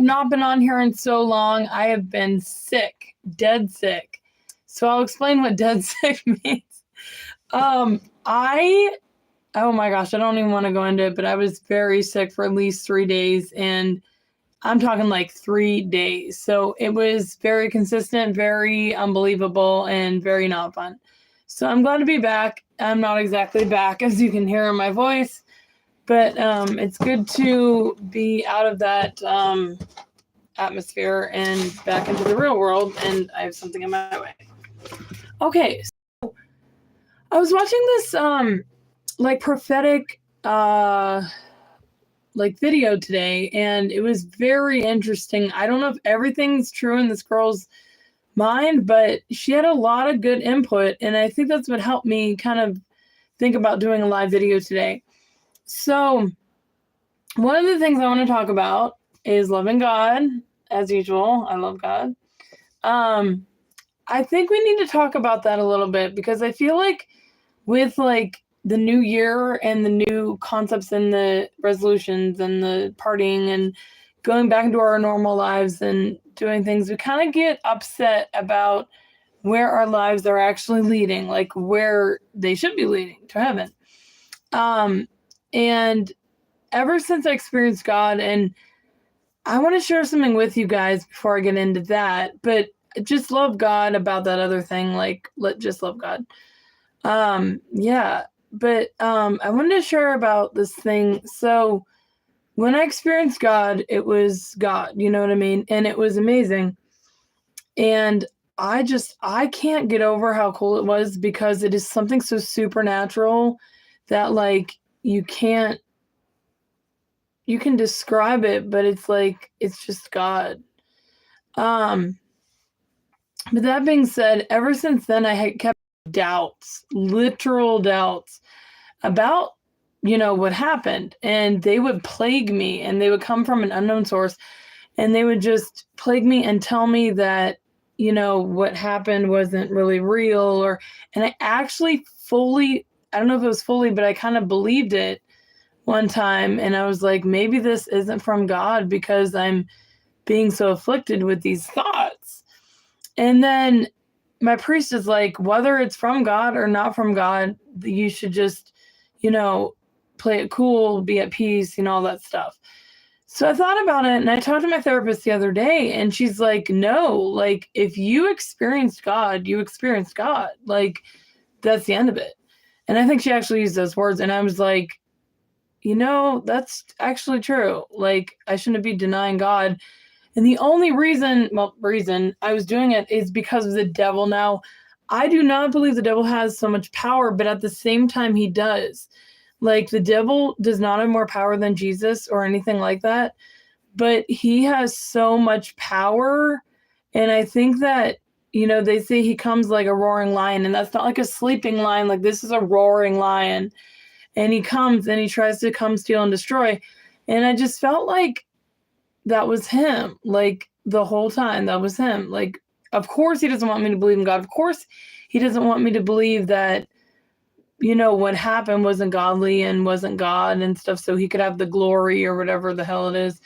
not been on here in so long. I have been sick, dead sick. So I'll explain what dead sick means. Oh my gosh, I don't even want to go into it, but I was very sick for at least 3 days, and I'm talking like 3 days. So it was very consistent, very unbelievable, and very not fun. So I'm glad to be back. I'm not exactly back, as you can hear in my voice, but it's good to be out of that atmosphere and back into the real world, and I have something in my way. Okay, so I was watching this like prophetic like video today, and it was very interesting. I don't know if everything's true in this girl's mind, but she had a lot of good input, and I think that's what helped me kind of think about doing a live video today. So one of the things I want to talk about is loving God, as usual. I love God. I think we need to talk about that a little bit, because I feel like with like the new year and the new concepts and the resolutions and the partying and going back into our normal lives and doing things, we kind of get upset about where our lives are actually leading, like where they should be leading, to heaven. And ever since I experienced God, and I want to share something with you guys before I get into that, but just love God about that other thing, like just love God. Yeah, but I wanted to share about this thing. So when I experienced God, it was God, you know what I mean? And it was amazing. And I can't get over how cool it was, because it is something so supernatural that like you can describe it, but it's like, it's just God. But that being said, ever since then, I had kept doubts, literal doubts about, what happened. And they would plague me, and they would come from an unknown source, and they would just plague me and tell me that, what happened wasn't really real. And I actually I don't know if it was fully, but I kind of believed it one time. And I was like, maybe this isn't from God, because I'm being so afflicted with these thoughts. And then my priest is like, whether it's from God or not from God, you should just, play it cool, be at peace, all that stuff. So I thought about it, and I talked to my therapist the other day, and she's like, no, like if you experienced God, you experienced God. Like that's the end of it. And I think she actually used those words. And I was like, that's actually true. Like I shouldn't be denying God. And the only reason I was doing it is because of the devil. Now, I do not believe the devil has so much power, but at the same time, he does. Like the devil does not have more power than Jesus or anything like that, but he has so much power. And I think that, they say he comes like a roaring lion, and that's not like a sleeping lion. Like this is a roaring lion, and he comes and he tries to come, steal, and destroy. And I just felt like that was him, like the whole time. That was him. Like, of course he doesn't want me to believe in God. Of course he doesn't want me to believe that, what happened wasn't godly and wasn't God and stuff, so he could have the glory or whatever the hell it is.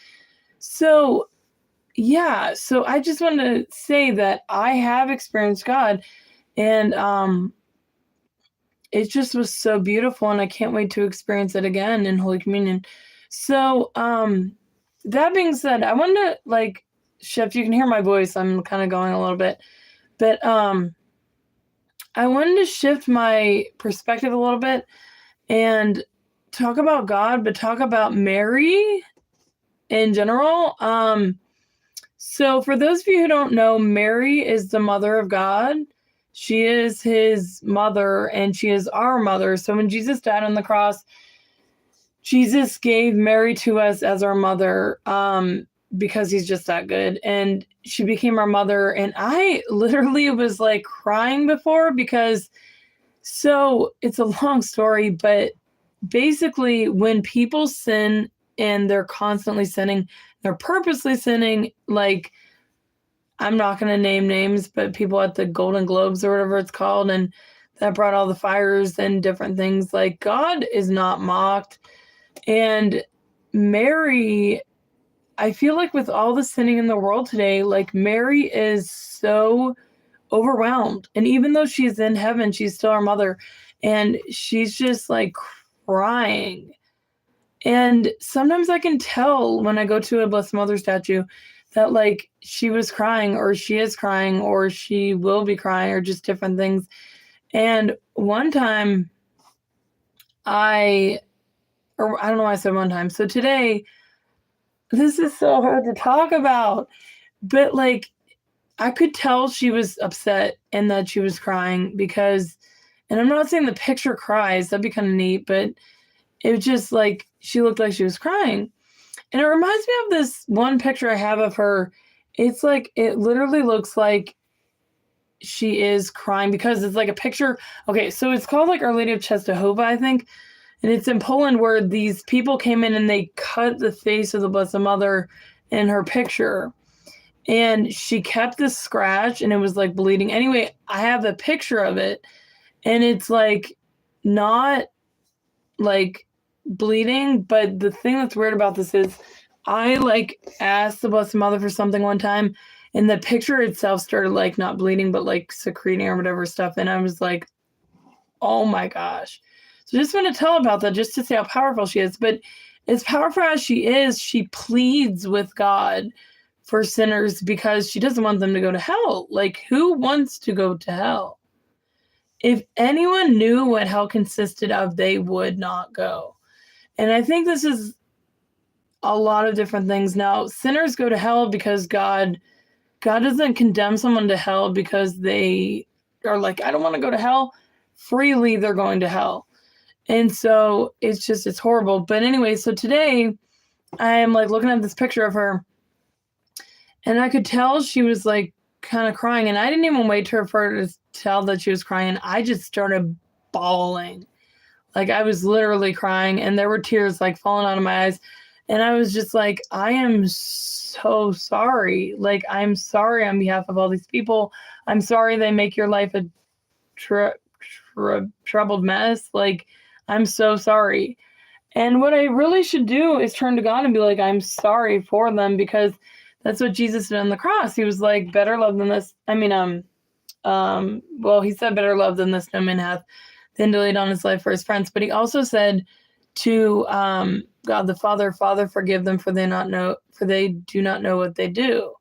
So yeah, so I just want to say that I have experienced God, and it just was so beautiful, and I can't wait to experience it again in Holy Communion. So that being said, I wanted to like shift. You can hear my voice. I'm kind of going a little bit, but I wanted to shift my perspective a little bit and talk about God, but talk about Mary in general. So for those of you who don't know, Mary is the mother of God. She is his mother, and she is our mother. So when Jesus died on the cross, Jesus gave Mary to us as our mother, because he's just that good. And she became our mother. And I literally was like crying before, because so it's a long story, but basically when people sin and they're constantly sinning, they're purposely sinning, like I'm not going to name names, but people at the Golden Globes or whatever it's called, and that brought all the fires and different things, like God is not mocked. And Mary, I feel like with all the sinning in the world today, like Mary is so overwhelmed. And even though she's in heaven, she's still our mother. And she's just like crying. And sometimes I can tell when I go to a Blessed Mother statue that like she was crying or she is crying or she will be crying or just different things. And one time I don't know why I said one time. So today, this is so hard to talk about, but like I could tell she was upset and that she was crying because, and I'm not saying the picture cries, that'd be kind of neat, but it was just like she looked like she was crying. And it reminds me of this one picture I have of her. It's like, it literally looks like she is crying because it's like a picture. Okay, so it's called like Our Lady of Czestochowa, I think. And it's in Poland where these people came in and they cut the face of the Blessed Mother in her picture. And she kept this scratch and it was like bleeding. Anyway, I have a picture of it and it's like not like bleeding. But the thing that's weird about this is I like asked the Blessed Mother for something one time and the picture itself started like not bleeding, but like secreting or whatever stuff. And I was like, oh my gosh. So just want to tell about that just to say how powerful she is. But as powerful as she is, she pleads with God for sinners because she doesn't want them to go to hell. Like, who wants to go to hell? If anyone knew what hell consisted of, they would not go. And I think this is a lot of different things. Now, sinners go to hell because God doesn't condemn someone to hell because they are like, I don't want to go to hell. Freely, they're going to hell. And so it's horrible. But anyway, so today I am like looking at this picture of her and I could tell she was like kind of crying. And I didn't even wait for her to tell that she was crying. I just started bawling. Like I was literally crying and there were tears like falling out of my eyes. And I was just like, I am so sorry. Like, I'm sorry on behalf of all these people. I'm sorry they make your life a troubled mess. Like, I'm so sorry. And what I really should do is turn to God and be like, I'm sorry for them because that's what Jesus did on the cross. He was like, better love than this. I mean, well, he said better love than this no man hath than to lay down his life for his friends. But he also said to God the Father, Father, forgive them for they do not know what they do.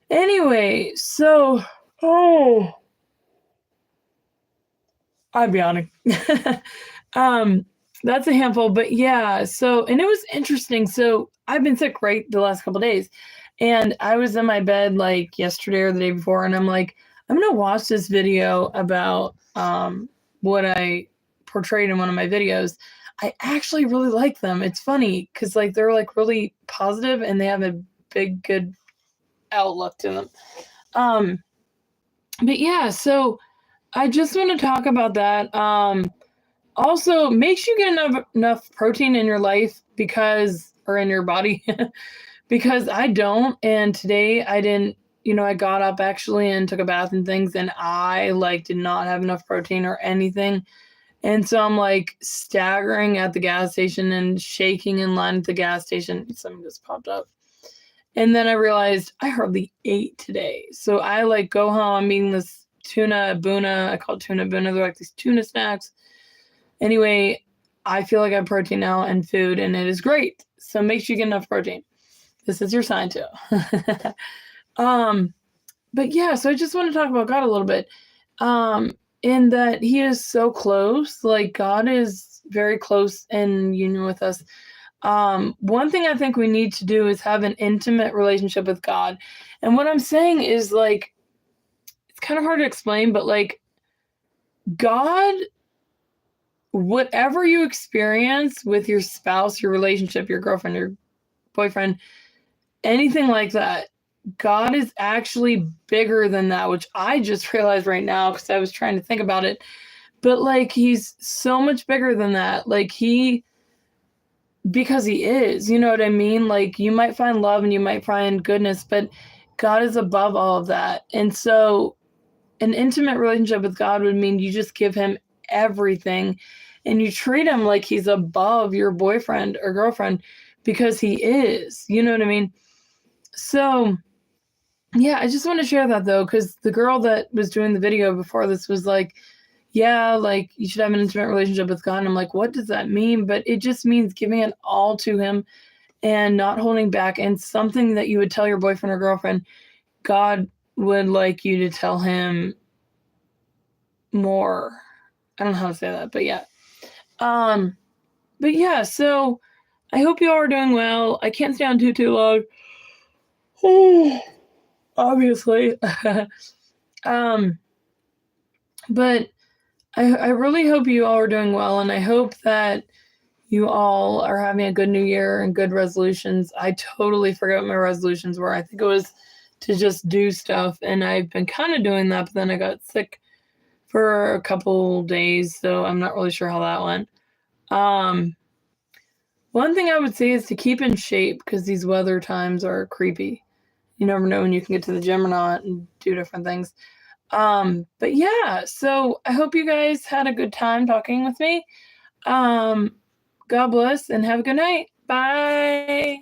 Anyway, so, I'm yawning. That's a handful, but yeah. So, and it was interesting. So I've been sick, right, the last couple of days, and I was in my bed like yesterday or the day before, and I'm like, I'm gonna watch this video about what I portrayed in one of my videos. I actually really like them. It's funny because like they're like really positive and they have a big good outlook to them. But yeah, so I just want to talk about that. Also, make sure you get enough protein in your life or in your body because I don't. And today I didn't, I got up actually and took a bath and things and I like did not have enough protein or anything. And so I'm like staggering at the gas station and shaking in line at the gas station. Something just popped up. And then I realized I hardly ate today. So I like go home, I'm eating this tuna boona. I call it tuna boona. They're like these tuna snacks. Anyway, I feel like I have protein now and food, and it is great. So make sure you get enough protein. This is your sign too. But yeah, so I just want to talk about God a little bit. In that he is so close, like God is very close in union with us. One thing I think we need to do is have an intimate relationship with God. And what I'm saying is like, it's kind of hard to explain, but like God, whatever you experience with your spouse, your relationship, your girlfriend, your boyfriend, anything like that, God is actually bigger than that, which I just realized right now because I was trying to think about it. But like, he's so much bigger than that. Like because he is, you know what I mean? Like you might find love and you might find goodness, but God is above all of that. And so an intimate relationship with God would mean you just give him everything and you treat him like he's above your boyfriend or girlfriend because he is. You know what I mean? So, yeah, I just want to share that though, because the girl that was doing the video before this was like, yeah, like you should have an intimate relationship with God. And I'm like, what does that mean? But it just means giving it all to him and not holding back, and something that you would tell your boyfriend or girlfriend, God would like you to tell him more. I don't know how to say that, but yeah. But yeah, so I hope you all are doing well. I can't stay on too long. Obviously. um, but I really hope you all are doing well, and I hope that you all are having a good new year and good resolutions. I totally forgot what my resolutions were. I think it was to just do stuff, and I've been kind of doing that, but then I got sick for a couple days, so I'm not really sure how that went. One thing I would say is to keep in shape, because these weather times are creepy. You never know when you can get to the gym or not and do different things. But yeah, so I hope you guys had a good time talking with me. God bless and have a good night. Bye.